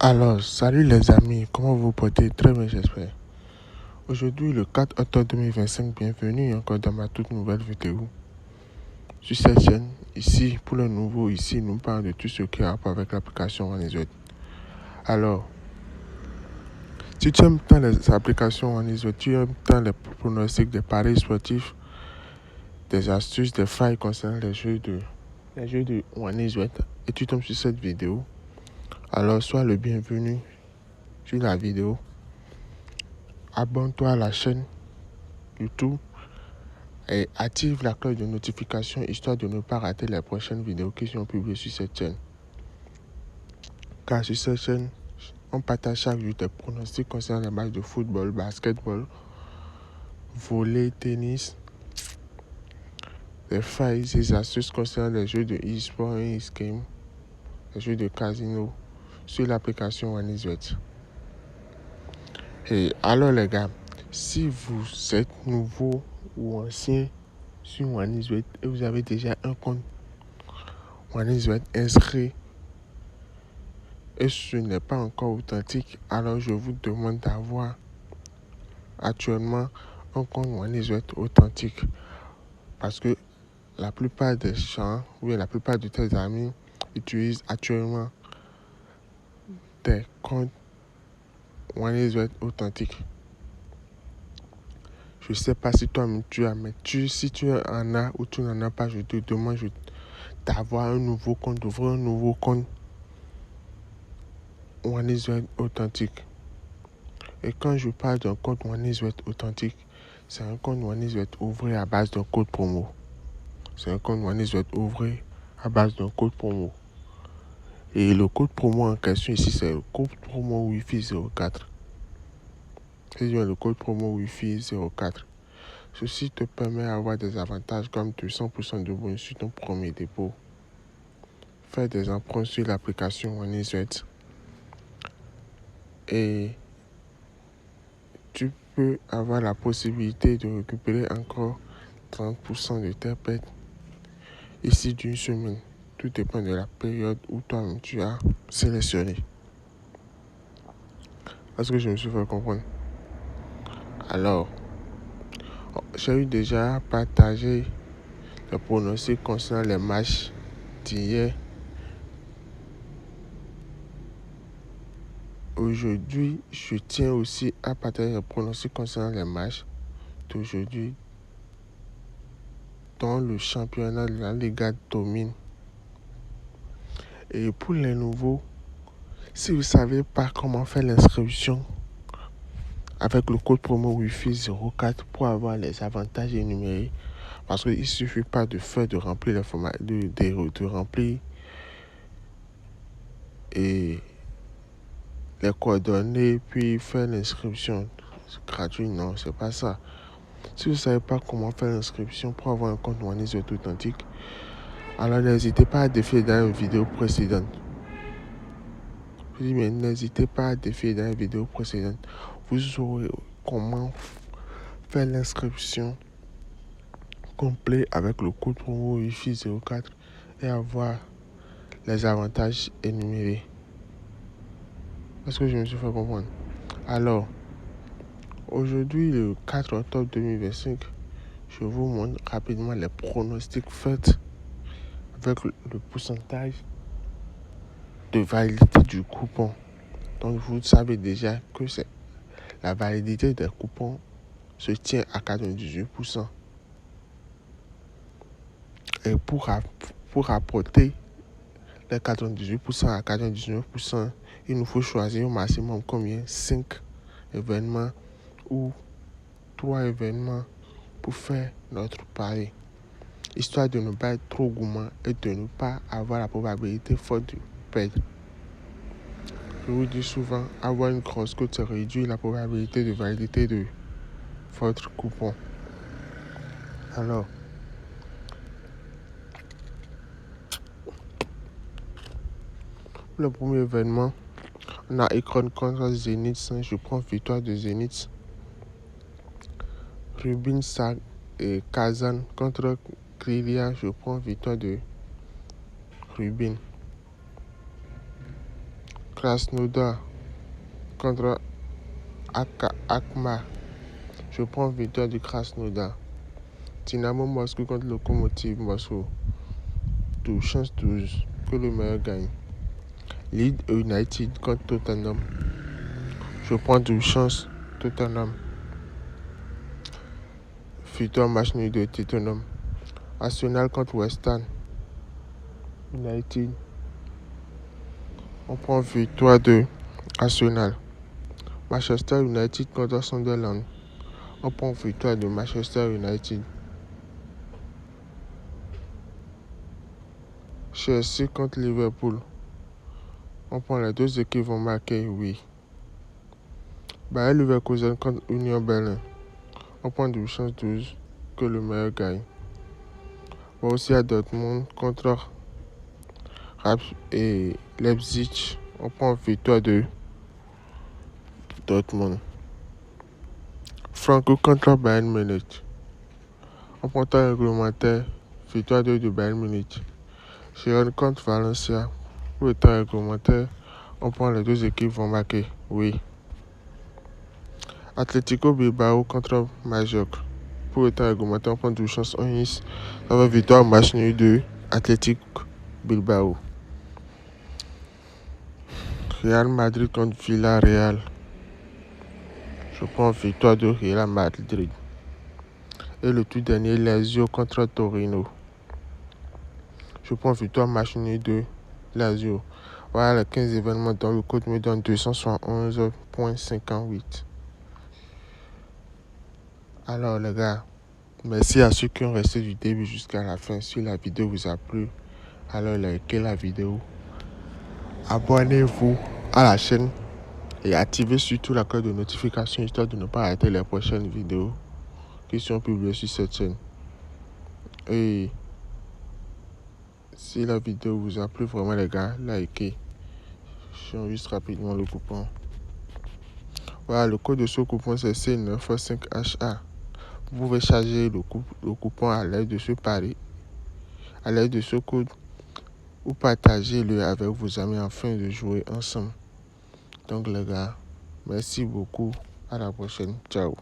Alors, salut les amis, comment vous portez? Très bien, j'espère. Aujourd'hui, le 4 octobre 2025, bienvenue encore dans ma toute nouvelle vidéo. Sur cette chaîne, ici, pour le nouveau, ici, nous parlons de tout ce qui a rapport avec l'application OneIsWet. Alors, si tu aimes tant les applications OneIsWet, tu aimes tant les pronostics, des paris sportifs, des astuces, des failles concernant les jeux de OneIsWet, et tu tombes sur cette vidéo, alors sois le bienvenu sur la vidéo. Abonne-toi à la chaîne YouTube et active la cloche de notification histoire de ne pas rater les prochaines vidéos qui sont publiées sur cette chaîne. Car sur cette chaîne, on partage chaque jour des pronostics concernant les matchs de football, basketball, volley, tennis, des failles et astuces concernant les jeux de e-sport et e-game, les jeux de casino sur l'application OneIsWet. Et alors les gars, si vous êtes nouveau ou ancien sur OneIsWet et vous avez déjà un compte OneIsWet inscrit et ce n'est pas encore authentique, alors je vous demande d'avoir actuellement un compte OneIsWet authentique. Parce que la plupart des gens, ou la plupart de tes amis utilisent actuellement des comptes OneIsWet authentiques. Je ne sais pas si toi-même tu as, mais si tu en as ou tu n'en as pas, je te demande d'avoir un nouveau compte, d'ouvrir un nouveau compte OneIsWet authentique. Et quand je parle d'un compte OneIsWet authentique, c'est un compte OneIsWet ouvert à base d'un code promo. C'est un compte OneIsWet ouvert à base d'un code promo. Et le code promo en question ici, c'est le code promo Wi-Fi 04. C'est le code promo Wi-Fi 04. Ceci te permet d'avoir des avantages comme 200% de bonus sur ton premier dépôt. Faire des emprunts sur l'application OneIsWet. Et tu peux avoir la possibilité de récupérer encore 30% de tes pertes ici d'une semaine. Tout dépend de la période où toi-même tu as sélectionné. Est-ce que je me suis fait comprendre? Alors, j'ai eu déjà partagé les pronostics concernant les matchs d'hier. Aujourd'hui, je tiens aussi à partager les pronostics concernant les matchs d'aujourd'hui dont le championnat de la Liga domine. Et pour les nouveaux, si vous ne savez pas comment faire l'inscription avec le code promo Wi-Fi 04 pour avoir les avantages énumérés, parce qu'il ne suffit pas de remplir les formats, de remplir et les coordonnées puis faire l'inscription gratuite. Non, c'est pas ça. Si vous ne savez pas comment faire l'inscription pour avoir un compte OneIsWet authentique, alors n'hésitez pas à défier dans une vidéo précédente. Je dis, mais n'hésitez pas à défier dans une vidéo précédente. Vous saurez comment faire l'inscription complète avec le code promo Wi-Fi 04 et avoir les avantages énumérés. Est-ce que je me suis fait comprendre? Alors, aujourd'hui, le 4 octobre 2025, je vous montre rapidement les pronostics faits avec le pourcentage de validité du coupon. Donc, vous savez déjà que la validité des coupons se tient à 98%. Et pour rapporter les 98% à 99%, il nous faut choisir au maximum combien? 5 événements ou 3 événements pour faire notre pari. Histoire de ne pas être trop gourmand et de ne pas avoir la probabilité forte de perdre. Je vous dis souvent, avoir une grosse cote, ça réduit la probabilité de validité de votre coupon. Alors, pour le premier événement, on a Ekron contre Zenit. Je prends victoire de Zenit. Rubin Sag et Kazan contre Krylia. Je prends victoire de Rubin. Krasnodar contre Akma. Je prends victoire du Krasnodar. Dynamo Moscou contre Lokomotiv Moscou. 12 chance 12. Que le meilleur gagne. Leeds United contre Tottenham. Je prends 12 chance Tottenham. Victoire match nul de Tottenham. Arsenal contre West Ham United. On prend victoire de Arsenal. Manchester United contre Sunderland. On prend victoire de Manchester United. Chelsea contre Liverpool. On prend les deux équipes vont marquer, oui. Bayer Leverkusen contre Union Berlin. On prend 12 chances 12 que le meilleur gagne. Borussia Dortmund contre et Leipzig. On prend victoire de Dortmund. Francfort contre Bayern Munich. On prend temps réglementaire, victoire de Bayern Munich. Girona contre Valencia. Pour le temps réglementaire, on prend les deux équipes vont marquer, oui. Atlético Bilbao contre Majorque. Pour le temps réglementaire, on prend 12 chances 1-10. Ça va victoire match nul de Atlético Bilbao. Real Madrid contre Villarreal. Je prends victoire de Real Madrid. Et le tout dernier, Lazio contre Torino. Je prends victoire match nul de Lazio. Voilà les 15 événements dont le code me donne 271.58. Alors les gars, merci à ceux qui ont resté du début jusqu'à la fin. Si la vidéo vous a plu, alors likez la vidéo. Abonnez-vous à la chaîne et activez surtout la cloche de notification histoire de ne pas rater les prochaines vidéos qui sont publiées sur cette chaîne. Et si la vidéo vous a plu vraiment les gars, likez. J'enregistre rapidement le coupon. Voilà, le code de ce coupon c'est C945HA. Vous pouvez charger le coupon à l'aide de ce pari, à l'aide de ce code, ou partagez-le avec vos amis afin de jouer ensemble. Donc les gars, merci beaucoup. À la prochaine. Ciao.